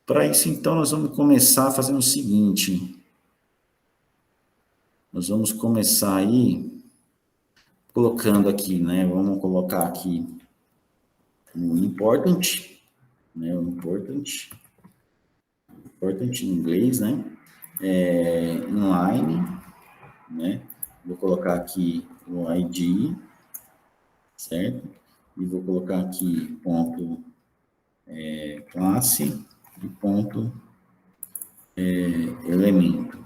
Para isso, então, nós vamos começar fazendo o seguinte. Nós vamos começar aí colocando aqui, né? Vamos colocar aqui o important, né? O important em inglês, né? Inline, né? Vou colocar aqui o ID, certo? E vou colocar aqui ponto classe e ponto elemento,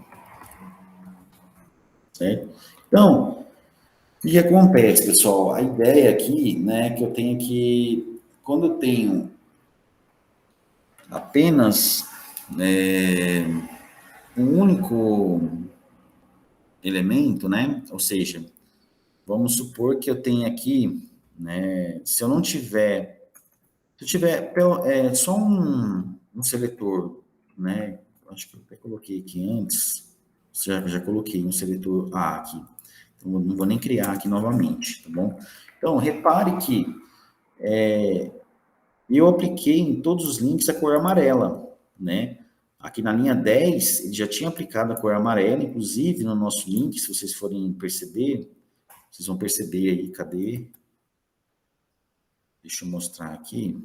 certo? Então, o que acontece, pessoal? A ideia aqui, né, que eu tenho que, quando eu tenho apenas um único elemento, né, ou seja, vamos supor que eu tenha aqui, né, se eu não tiver, se eu tiver só um seletor, né, acho que eu até coloquei aqui antes, já coloquei um seletor A aqui, então não vou nem criar aqui novamente, tá bom? Então, repare que eu apliquei em todos os links a cor amarela, né? Aqui na linha 10, ele já tinha aplicado a cor amarela, inclusive no nosso link, se vocês forem perceber, vocês vão perceber aí, cadê? Deixa eu mostrar aqui.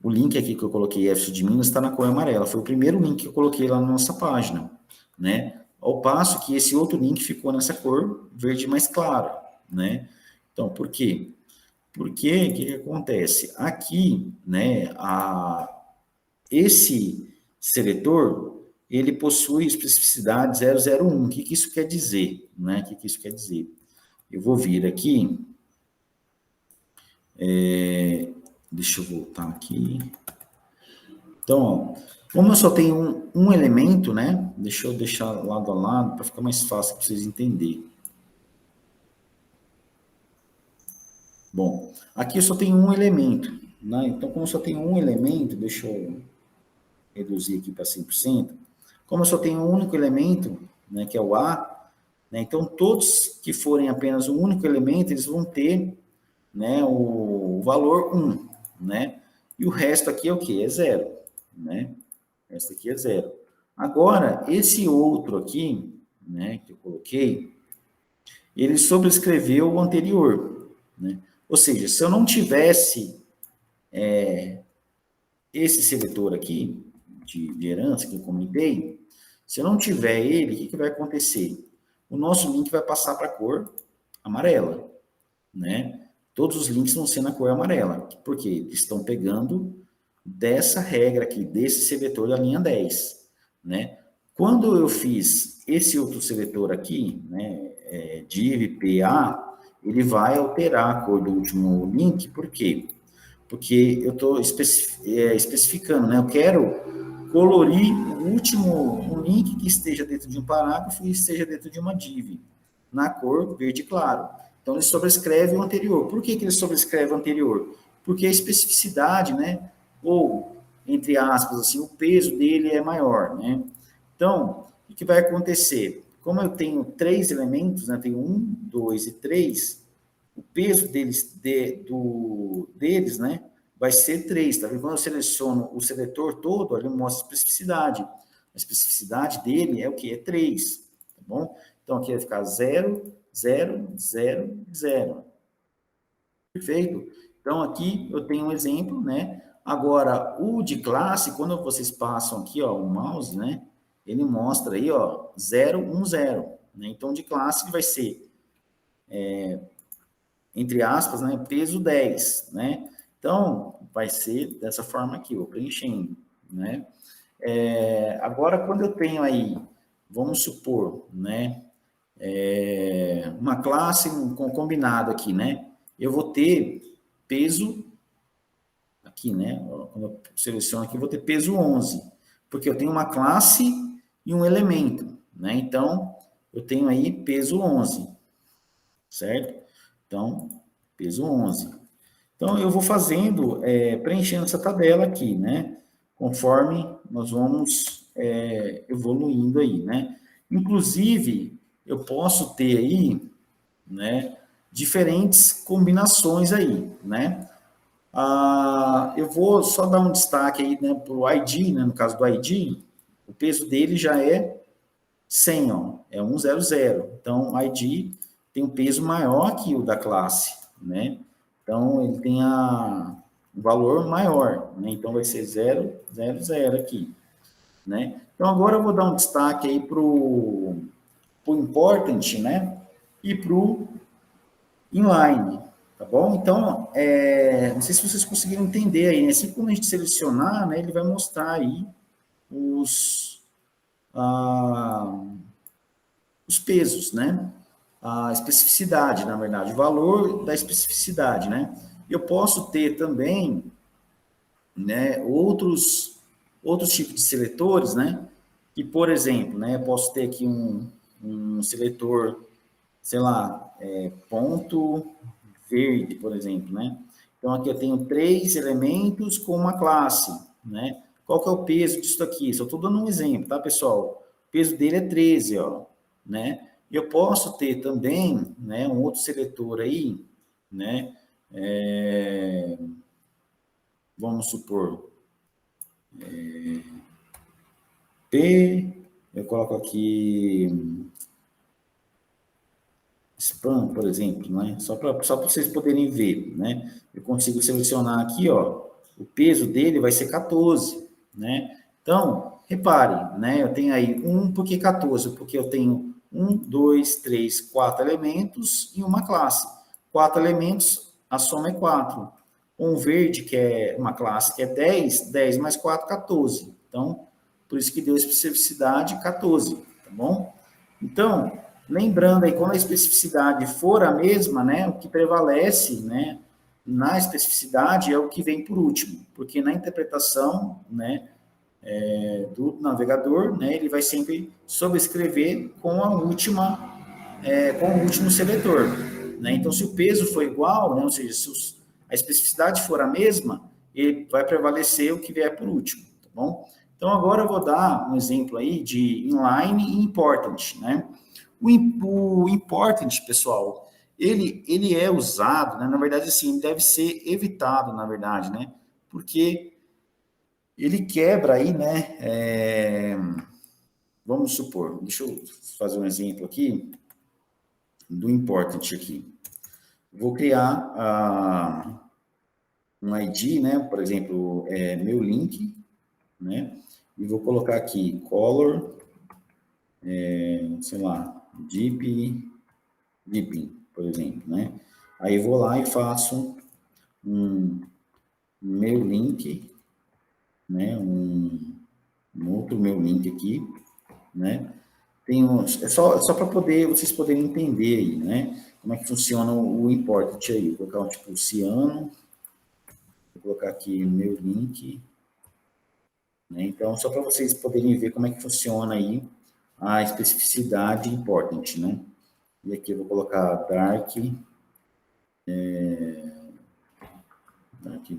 O link aqui que eu coloquei, F de Minas, está na cor amarela. Foi o primeiro link que eu coloquei lá na nossa página, né? Ao passo que esse outro link ficou nessa cor verde mais clara, né? Então, por quê? Porque, o que acontece? Aqui, né, esse seletor, ele possui especificidade 001. O que isso quer dizer? Né? O que isso quer dizer? Eu vou vir aqui, deixa eu voltar aqui. Então, ó, como eu só tenho um elemento, né? Deixa eu deixar lado a lado para ficar mais fácil para vocês entenderem. Bom, aqui eu só tenho um elemento, né? Então, como eu só tenho um elemento, deixa eu reduzir aqui para 100%. Como eu só tenho um único elemento, né, que é o A, né, então todos que forem apenas um único elemento, eles vão ter, né, o valor 1, né? E o resto aqui é o quê? É 0, né? O resto aqui é 0. Agora, esse outro aqui, né, que eu coloquei, ele sobrescreveu o anterior, né? Ou seja, se eu não tivesse esse seletor aqui, de herança que eu comentei, se eu não tiver ele, o que vai acontecer? O nosso link vai passar para a cor amarela, né? Todos os links vão ser na cor amarela, porque eles estão pegando dessa regra aqui, desse seletor da linha 10, né? Quando eu fiz esse outro seletor aqui, né, div PA, ele vai alterar a cor do último link, por quê? Porque eu estou especificando, né? Eu quero colorir o último link que esteja dentro de um parágrafo e esteja dentro de uma div, na cor verde claro. Então, ele sobrescreve o anterior. Por que ele sobrescreve o anterior? Porque a especificidade, né? Ou, entre aspas, assim, o peso dele é maior, né? Então, o que vai acontecer? Como eu tenho 3 elementos, né? Tenho 1, 2 e 3, o peso deles, né, vai ser 3, tá vendo? Quando eu seleciono o seletor todo, ele mostra a especificidade. A especificidade dele é o que? É 3, tá bom? Então, aqui vai ficar 0, 0, 0, 0. Perfeito? Então, aqui eu tenho um exemplo, né? Agora, o de classe, quando vocês passam aqui, ó, o mouse, né? Ele mostra aí, ó, 0, 1, 0. Né? Então, de classe vai ser entre aspas, né, peso 10, né? Então, vai ser dessa forma aqui, vou preenchendo, né? Agora, quando eu tenho aí, vamos supor, né, uma classe com combinado aqui, né? Eu vou ter peso aqui, né? Quando eu seleciono aqui, eu vou ter peso 11, porque eu tenho uma classe e um elemento, né? Então, eu tenho aí peso 11, certo? Então, peso 11. Então, eu vou fazendo, preenchendo essa tabela aqui, né? Conforme nós vamos evoluindo aí, né? Inclusive, eu posso ter aí, né? Diferentes combinações aí, né? Eu vou só dar um destaque aí, né, para o ID, né, no caso do ID, o peso dele já é 100, ó, é 100. Então, o ID tem um peso maior que o da classe, né? Então, ele tem um valor maior, né? Então, vai ser 000 aqui, né? Então, agora eu vou dar um destaque aí para o important, né? E para o inline, tá bom? Então, não sei se vocês conseguiram entender aí, né? Assim como a gente selecionar, né? Ele vai mostrar aí ah, os pesos, né? A especificidade, na verdade, o valor da especificidade, né? Eu posso ter também, né, outros tipos de seletores, né? Que, por exemplo, né, eu posso ter aqui um seletor, sei lá, ponto verde, por exemplo, né? Então, aqui eu tenho 3 elementos com uma classe, né? Qual que é o peso disso aqui? Só estou dando um exemplo, tá, pessoal? O peso dele é 13, ó, né? Eu posso ter também, né, um outro seletor aí, né? Vamos supor, eu coloco aqui spam, por exemplo, né? Só para vocês poderem ver, né? Eu consigo selecionar aqui, ó, o peso dele vai ser 14, né? Então, repare, né? Eu tenho aí por que 14? Porque eu tenho 2, 3, 4 elementos e uma classe. 4 elementos, a soma é 4. Um verde, que é uma classe que é 10, 10 mais 4, 14. Então, por isso que deu especificidade 14, tá bom? Então, lembrando aí, quando a especificidade for a mesma, né, o que prevalece, né, na especificidade é o que vem por último, porque na interpretação, né, do navegador, né, ele vai sempre sobrescrever com com o último seletor, né? Então, se o peso for igual, né, ou seja, se a especificidade for a mesma, ele vai prevalecer o que vier por último, tá bom? Então, agora eu vou dar um exemplo aí de inline e important, né? O important, pessoal, ele é usado, né? Na verdade, assim, deve ser evitado, na verdade, né? Porque ele quebra aí, né? Vamos supor, deixa eu fazer um exemplo aqui do important aqui. Vou criar um ID, né? Por exemplo, meu link, né? E vou colocar aqui color, sei lá, deep, por exemplo, né? Aí vou lá e faço um meu link, né? Um outro meu link aqui, né? Só para vocês poderem entender aí, né? Como é que funciona o import aí. Vou colocar um tipo ciano, vou colocar aqui meu link, né? Então, só para vocês poderem ver como é que funciona aí a especificidade important, né? E aqui eu vou colocar dark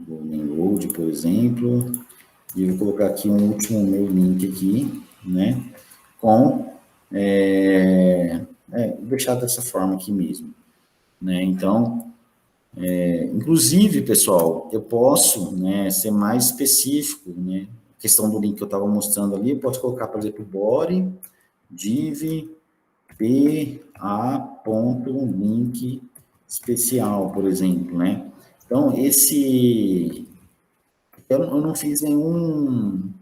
golden load, por exemplo, e vou colocar aqui um último meu link aqui, né? Vou deixar dessa forma aqui mesmo, né? Então, inclusive, pessoal, eu posso, né, ser mais específico, né? A questão do link que eu estava mostrando ali, eu posso colocar, por exemplo, body, div, pa.link especial, por exemplo, né? Então, eu não fiz nenhum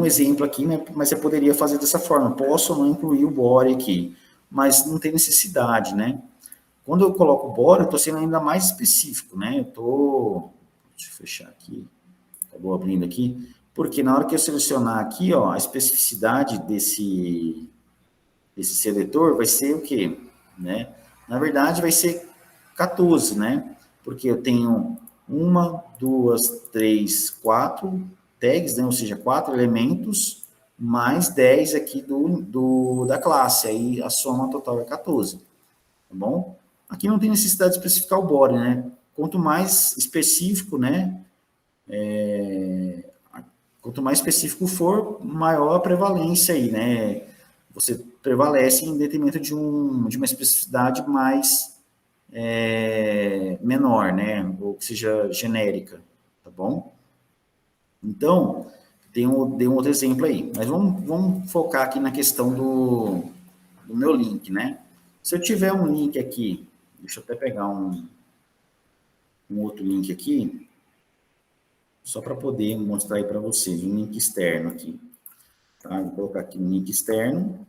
exemplo aqui, né? Mas eu poderia fazer dessa forma. Posso não incluir o body aqui, mas não tem necessidade, né? Quando eu coloco o body, eu estou sendo ainda mais específico, né? Deixa eu fechar aqui. Acabou abrindo aqui. Porque na hora que eu selecionar aqui, ó, a especificidade desse seletor vai ser o quê? Né? Na verdade, vai ser 14, né? Porque eu tenho 4 tags, né? Ou seja, 4 elementos, mais 10 aqui da classe. Aí a soma total é 14, tá bom? Aqui não tem necessidade de especificar o body, né? Quanto mais específico, né? Quanto mais específico for, maior a prevalência aí, né? Você prevalece em detrimento de uma especificidade mais menor, né? Ou que seja genérica, tá bom? Então, dei um outro exemplo aí. Mas vamos focar aqui na questão do meu link, né? Se eu tiver um link aqui, deixa eu até pegar um outro link aqui, só para poder mostrar aí para vocês, um link externo aqui. Tá? Vou colocar aqui um link externo.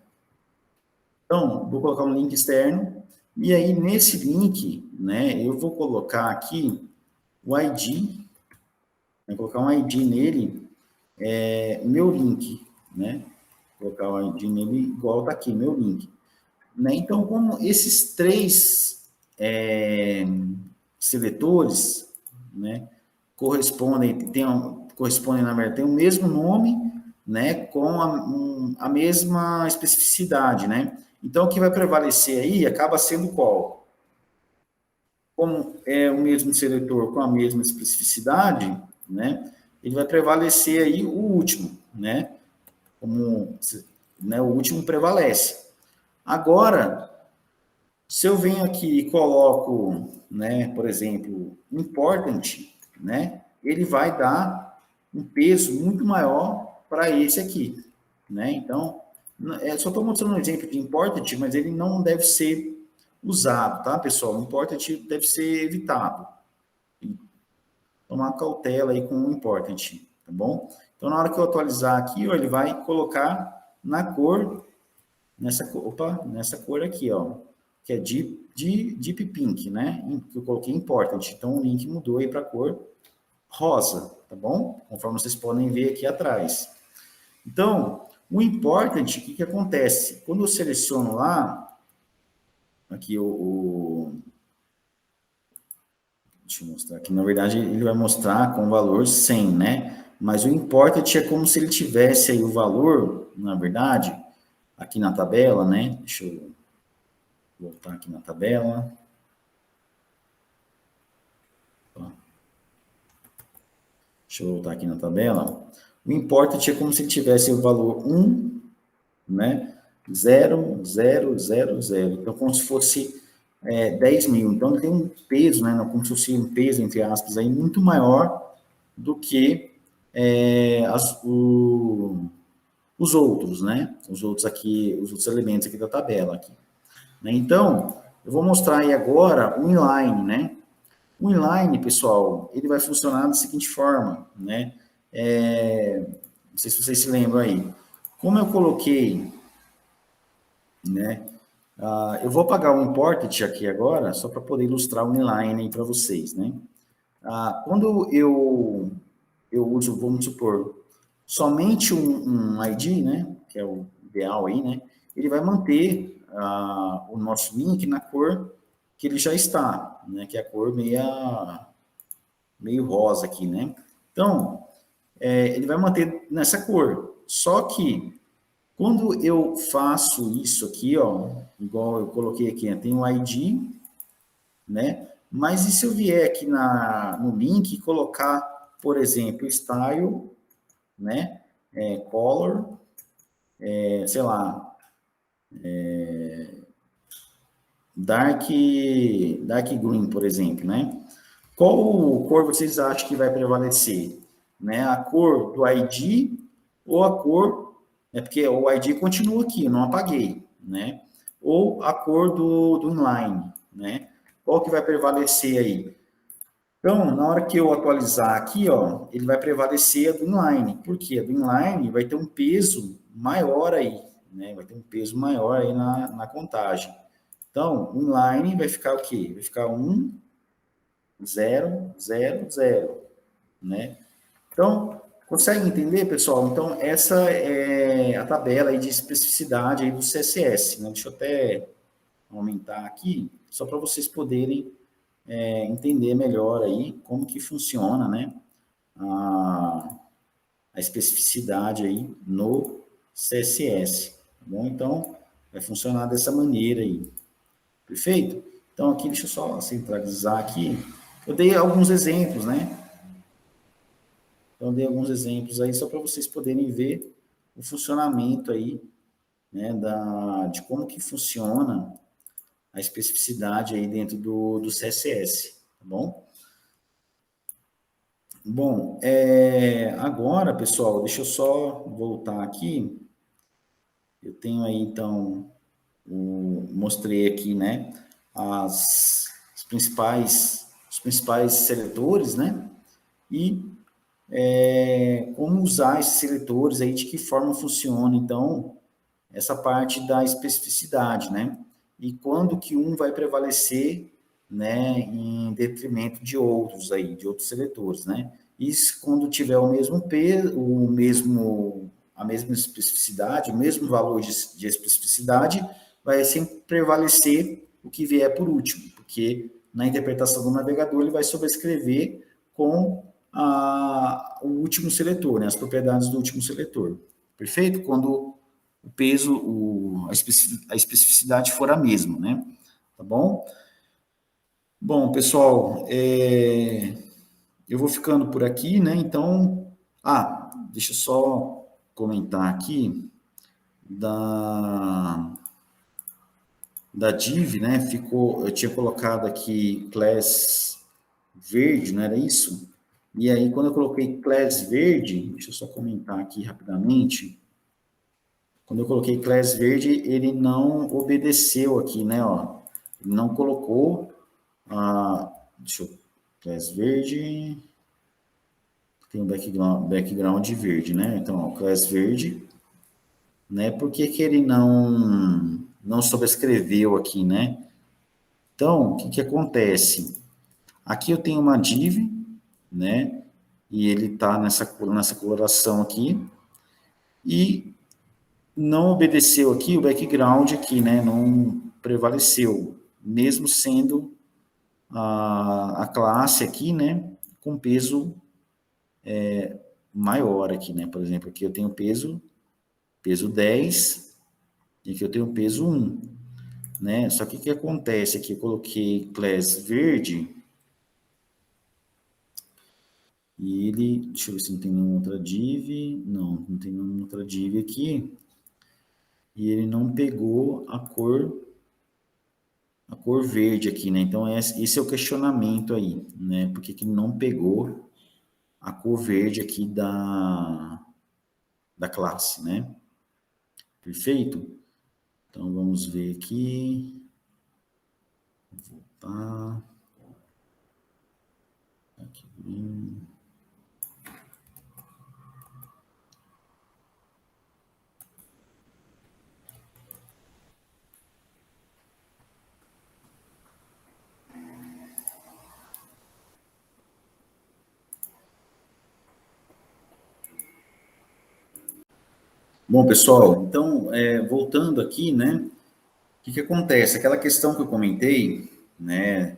Então, vou colocar um link externo, e aí nesse link, né, eu vou colocar aqui o ID, vou colocar um ID nele, meu link, né? Vou colocar o ID nele igual está aqui, meu link. Né? Então, como esses três seletores, né, correspondem, na verdade, tem o mesmo nome, né, com a mesma especificidade, né? Então, o que vai prevalecer aí acaba sendo qual? Como é o mesmo seletor com a mesma especificidade, né, ele vai prevalecer aí o último, né? Como, né, o último prevalece. Agora, se eu venho aqui e coloco, né, por exemplo, important, né, ele vai dar um peso muito maior para esse aqui, né? Então, só estou mostrando um exemplo de important, mas ele não deve ser usado, tá, pessoal? O important deve ser evitado. Tomar cautela aí com o important, tá bom? Então, na hora que eu atualizar aqui, ó, ele vai colocar na cor, nessa cor aqui, ó, que é Deep Pink, né? Que eu coloquei important. Então, o link mudou aí para a cor rosa, tá bom? Conforme vocês podem ver aqui atrás. Então, o important, o que acontece? Quando eu seleciono lá, aqui deixa eu mostrar aqui, na verdade ele vai mostrar com o valor 100, né? Mas o important é como se ele tivesse aí o valor, na verdade, aqui na tabela, né? Deixa eu voltar aqui na tabela. Deixa eu voltar aqui na tabela. O important é como se ele tivesse o valor 1, né? 0, 0, 0, 0. Então, como se fosse 10 mil. Então, ele tem um peso, né? Como se fosse um peso, entre aspas, aí, muito maior do que os outros, né? Os outros aqui, os outros elementos aqui da tabela. Aqui. Né? Então, eu vou mostrar aí agora o inline, né? O inline, pessoal, ele vai funcionar da seguinte forma, né? Não sei se vocês se lembram aí. Como eu coloquei, né? Eu vou apagar o important aqui agora, só para poder ilustrar o inline aí para vocês, né? Quando eu uso, vamos supor, somente um ID, né? Que é o ideal aí, né? Ele vai manter o nosso link na cor que ele já está, né? Que é a cor meio rosa aqui, né? Então, ele vai manter nessa cor. Só que, quando eu faço isso aqui, ó, igual eu coloquei aqui, tem um ID, né? Mas e se eu vier aqui no link e colocar, por exemplo, style, né? Color, sei lá, dark green, por exemplo, né? Qual cor vocês acham que vai prevalecer? Né? A cor do ID ou a cor, porque o ID continua aqui, eu não apaguei, né? Ou a cor do inline, né? Qual que vai prevalecer aí? Então, na hora que eu atualizar aqui, ó, ele vai prevalecer a do inline. Por quê? A do inline vai ter um peso maior aí, né? Vai ter um peso maior aí na contagem. Então, o inline vai ficar o quê? Vai ficar 1, 0, 0, 0, né? Então, consegue entender, pessoal? Então, essa é a tabela aí de especificidade aí do CSS, né? Deixa eu até aumentar aqui, só para vocês poderem entender melhor aí como que funciona, né? A especificidade aí no CSS, tá bom? Então, vai funcionar dessa maneira aí, perfeito? Então, aqui, deixa eu só centralizar aqui. Eu dei alguns exemplos, né? Então, eu dei alguns exemplos aí só para vocês poderem ver o funcionamento aí, né, de como que funciona a especificidade aí dentro do CSS, tá bom? Bom, agora, pessoal, deixa eu só voltar aqui. Eu tenho aí, então, mostrei aqui, né, os principais seletores, né, e como usar esses seletores aí, de que forma funciona, então, essa parte da especificidade, né, e quando que um vai prevalecer, né, em detrimento de outros aí, de outros seletores, né, isso quando tiver o mesmo peso, a mesma especificidade, o mesmo valor de especificidade, vai sempre prevalecer o que vier por último, porque na interpretação do navegador ele vai sobrescrever com o último seletor, né, as propriedades do último seletor. Perfeito? Quando o peso, a especificidade for a mesma, né? Tá bom? Bom, pessoal, eu vou ficando por aqui, né? Então, deixa eu só comentar aqui da div, né? Eu tinha colocado aqui class verde, não era isso? E aí, quando eu coloquei class verde, deixa eu só comentar aqui rapidamente. Quando eu coloquei class verde, ele não obedeceu aqui, né? Ó, ele não colocou deixa eu, class verde, tem um background verde, né? Então, ó, class verde, né? Por que que ele não sobrescreveu aqui, né? Então, o que que acontece? Aqui eu tenho uma div, né? E ele está nessa coloração aqui, e não obedeceu aqui o background aqui, né? Não prevaleceu, mesmo sendo a classe aqui, né? Com peso maior aqui, né? Por exemplo, aqui eu tenho peso 10 e aqui eu tenho peso 1, né? Só que o que acontece aqui? Eu coloquei class verde e ele, deixa eu ver se não tem nenhuma outra div, não tem nenhuma outra div aqui, e ele não pegou a cor verde aqui, né? Então, esse é o questionamento aí, né? Por que que ele não pegou a cor verde aqui da classe, né? Perfeito? Então, vamos ver aqui. Vou voltar. Aqui. Bom, pessoal, então, voltando aqui, né? O que que acontece? Aquela questão que eu comentei, né?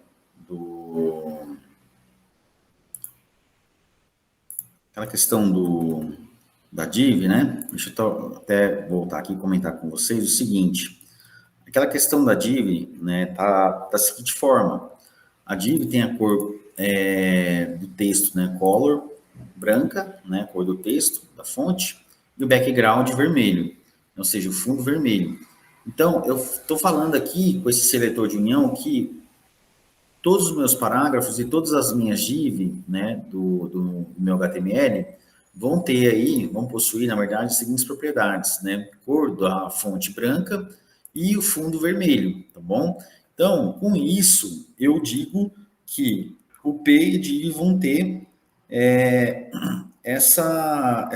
Aquela questão da div, né? Deixa eu até voltar aqui e comentar com vocês o seguinte. Aquela questão da div, né, tá da seguinte forma. A div tem a cor do texto, né, color, branca, né, a cor do texto, da fonte, e o background vermelho, ou seja, o fundo vermelho. Então, eu estou falando aqui com esse seletor de união que todos os meus parágrafos e todas as minhas div, né, do meu HTML, vão possuir, na verdade, as seguintes propriedades, né, cor da fonte branca e o fundo vermelho, tá bom? Então, com isso, eu digo que o P e div vão ter essa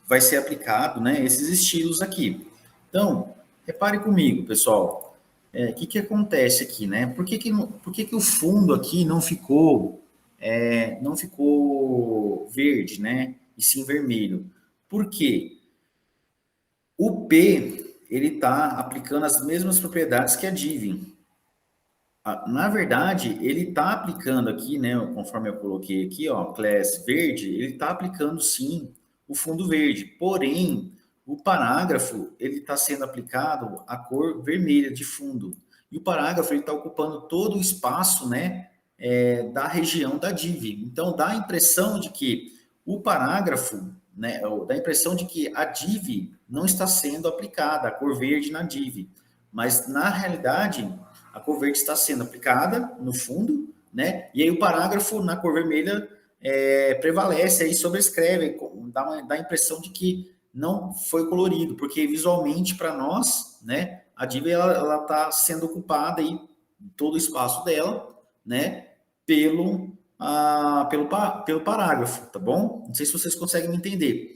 vai ser aplicado, né, esses estilos aqui. Então, repare comigo, pessoal, o que que acontece aqui, né? Por que que o fundo aqui não ficou verde, né? E sim vermelho? Por quê? O P, ele está aplicando as mesmas propriedades que a div. Na verdade, ele está aplicando aqui, né, conforme eu coloquei aqui, ó, class verde, ele está aplicando sim o fundo verde, porém, o parágrafo, ele está sendo aplicado a cor vermelha de fundo, e o parágrafo, ele está ocupando todo o espaço, né, da região da div. Então, dá a impressão de que o parágrafo, né, dá a impressão de que a div não está sendo aplicada, a cor verde na div, mas, na realidade, a cor verde está sendo aplicada no fundo, né? E aí o parágrafo na cor vermelha prevalece, aí sobrescreve, dá a impressão de que não foi colorido, porque visualmente para nós, né, a div ela está sendo ocupada aí todo o espaço dela, né, pelo parágrafo, tá bom? Não sei se vocês conseguem me entender.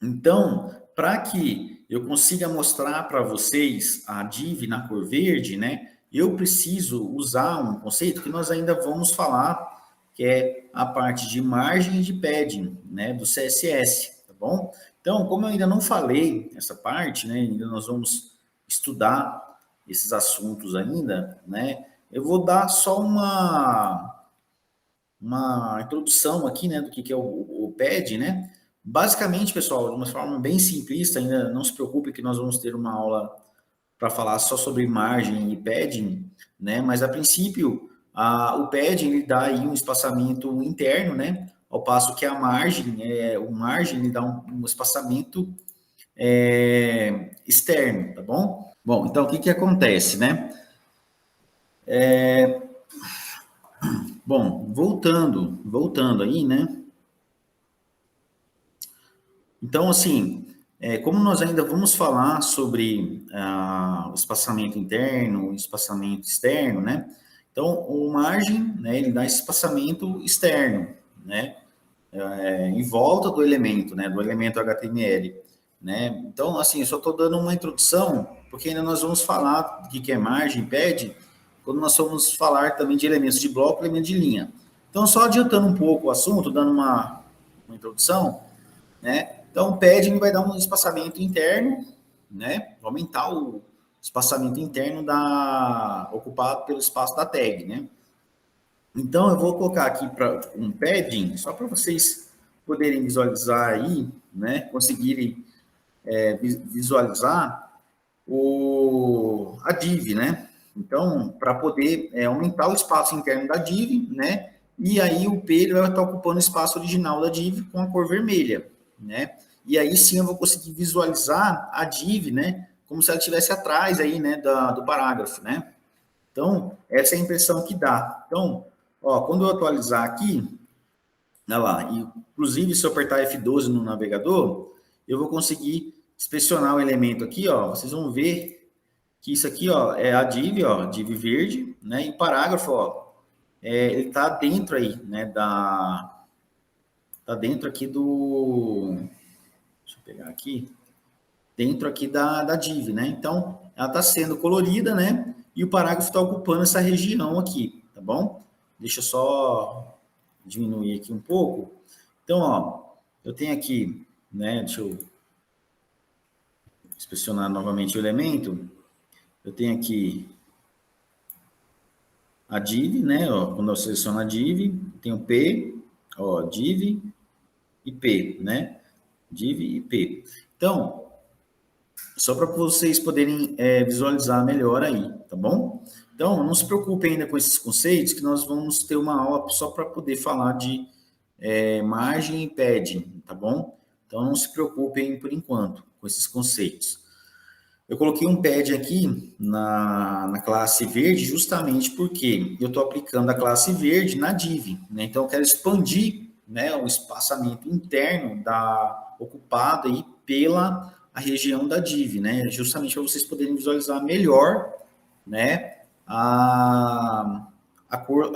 Então, para que eu consiga mostrar para vocês a div na cor verde, né, eu preciso usar um conceito que nós ainda vamos falar, que é a parte de margem e de padding, né, do CSS, tá bom? Então, como eu ainda não falei essa parte, né, ainda nós vamos estudar esses assuntos ainda, né, eu vou dar só uma introdução aqui, né, do que é o PED, né? Basicamente, pessoal, de uma forma bem simplista, ainda não se preocupe que nós vamos ter uma aula para falar só sobre margem e padding, né? Mas a princípio, o padding ele dá aí um espaçamento interno, né? Ao passo que a margem, o margem ele dá um espaçamento externo, tá bom? Bom, então o que acontece, né? Bom, voltando aí, né? Então, assim, como nós ainda vamos falar sobre o espaçamento interno, o espaçamento externo, né? Então, o margem, né, ele dá esse espaçamento externo, né? Em volta do elemento, né? Do elemento HTML, né? Então, assim, eu só estou dando uma introdução, porque ainda nós vamos falar do que é margem, pad, quando nós vamos falar também de elementos de bloco e elementos de linha. Então, só adiantando um pouco o assunto, dando uma introdução, né? Então, o padding vai dar um espaçamento interno, né? Vai aumentar o espaçamento interno ocupado pelo espaço da tag, né? Então, eu vou colocar aqui para um padding, só para vocês poderem visualizar aí, né? Conseguirem visualizar a div, né? Então, para poder aumentar o espaço interno da div, né? E aí o P ele vai estar ocupando o espaço original da div com a cor vermelha, né? E aí sim eu vou conseguir visualizar a div, né? Como se ela estivesse atrás aí, né? Do parágrafo, né? Então, essa é a impressão que dá. Então, ó, quando eu atualizar aqui, olha lá, inclusive se eu apertar F12 no navegador, eu vou conseguir inspecionar o elemento aqui, ó. Vocês vão ver que isso aqui, ó, é a div, ó, div verde, né? E o parágrafo, ó, ele tá dentro aí, né? Tá dentro aqui deixa eu pegar aqui, dentro aqui da div, né? Então, ela tá sendo colorida, né? E o parágrafo está ocupando essa região aqui, tá bom? Deixa eu só diminuir aqui um pouco. Então, ó, eu tenho aqui, né? Deixa eu inspecionar novamente o elemento. Eu tenho aqui a div, né? Ó, quando eu seleciono a div, tenho P, ó, div e P, né? Div e P. Então, só para vocês poderem visualizar melhor aí, tá bom? Então, não se preocupe ainda com esses conceitos, que nós vamos ter uma aula só para poder falar de margem e padding, tá bom? Então, não se preocupem por enquanto com esses conceitos. Eu coloquei um pad aqui na classe verde justamente porque eu estou aplicando a classe verde na div, né? Então, eu quero expandir, né, o espaçamento interno ocupado aí pela a região da div, né? Justamente para vocês poderem visualizar melhor, né, a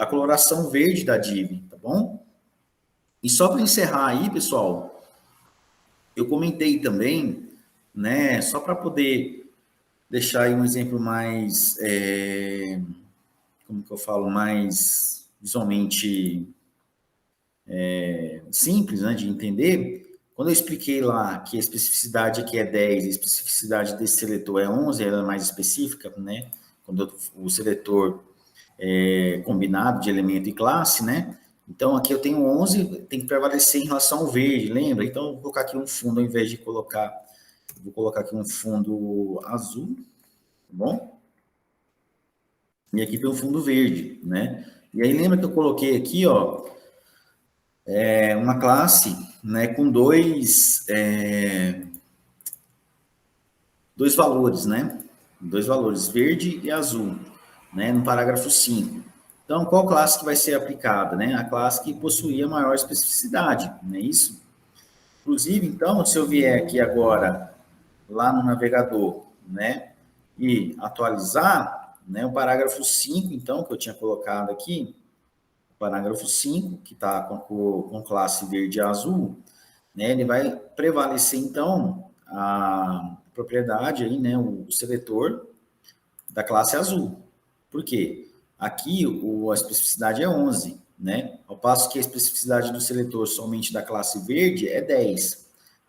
coloração verde da div, tá bom? E só para encerrar aí, pessoal, eu comentei também, né, só para poder deixar aí um exemplo mais, como que eu falo, mais visualmente simples, né, de entender. Quando eu expliquei lá que a especificidade aqui é 10, a especificidade desse seletor é 11, ela é mais específica, né, quando o seletor combinado de elemento e classe, né, então aqui eu tenho 11, tem que prevalecer em relação ao verde, lembra? Então eu vou colocar aqui um fundo, ao invés de colocar, vou colocar aqui um fundo azul, tá bom? E aqui tem um fundo verde, né? E aí lembra que eu coloquei aqui, ó, uma classe, né, com dois valores, né? Dois valores, verde e azul. né, no parágrafo 5. Então, qual classe que vai ser aplicada, né? A classe que possuía maior especificidade, não é isso? Inclusive, então, se eu vier aqui agora, lá no navegador, né, e atualizar, né, o parágrafo 5, então, que eu tinha colocado aqui, o parágrafo 5, que está com classe verde e azul, né, ele vai prevalecer, então, a propriedade aí, né, o seletor da classe azul. Por quê? Aqui a especificidade é 11, né? Ao passo que a especificidade do seletor somente da classe verde é 10.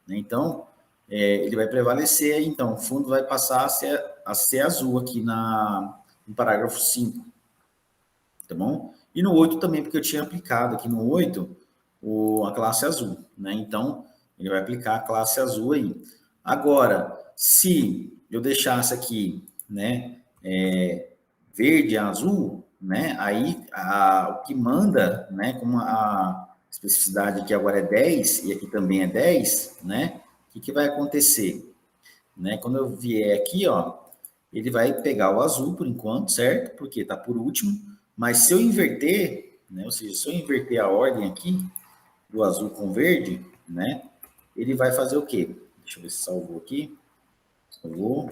Né? Então, ele vai prevalecer, então, o fundo vai passar a ser azul aqui no parágrafo 5, tá bom? E no 8 também, porque eu tinha aplicado aqui no 8 a classe azul, né? Então, ele vai aplicar a classe azul aí. Agora, se eu deixasse aqui, né, verde e azul, né, aí o que manda, né, como a especificidade aqui agora é 10 e aqui também é 10, né, o que vai acontecer? Né, quando eu vier aqui, ó, ele vai pegar o azul por enquanto, certo? Porque está por último, mas se eu inverter, né, ou seja, se eu inverter a ordem aqui, do azul com verde, né, ele vai fazer o quê? Deixa eu ver se salvou aqui. Salvou.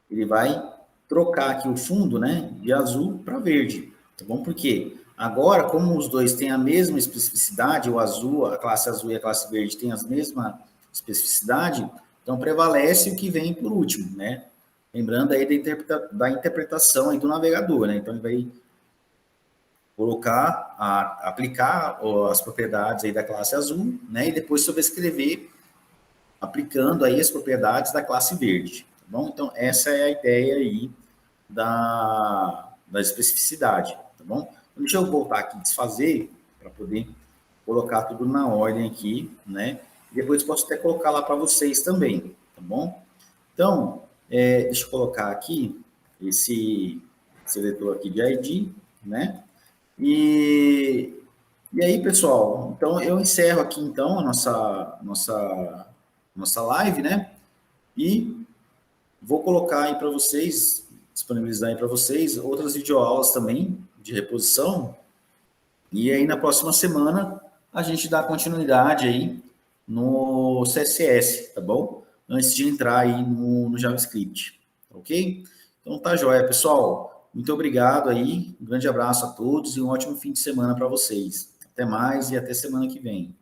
Ele vai trocar aqui o fundo, né, de azul para verde, tá bom? Por quê? Agora, como os dois têm a mesma especificidade, o azul, a classe azul e a classe verde têm a mesma especificidade, então prevalece o que vem por último, né? Lembrando aí da interpretação aí do navegador, né? Então ele vai aplicar as propriedades aí da classe azul, né? E depois sobrescrever aplicando aí as propriedades da classe verde, tá bom? Então essa é a ideia aí da especificidade, tá bom? Então, deixa eu voltar aqui e desfazer para poder colocar tudo na ordem aqui, né? E depois posso até colocar lá para vocês também, tá bom? Então, deixa eu colocar aqui esse seletor aqui de ID, né? E, e aí, pessoal, então eu encerro aqui então a nossa live, né? E vou colocar aí para vocês, disponibilizar aí para vocês outras videoaulas também de reposição. E aí na próxima semana a gente dá continuidade aí no CSS, tá bom? Antes de entrar aí no JavaScript, ok? Então tá joia, pessoal. Muito obrigado aí, um grande abraço a todos e um ótimo fim de semana para vocês. Até mais e até semana que vem.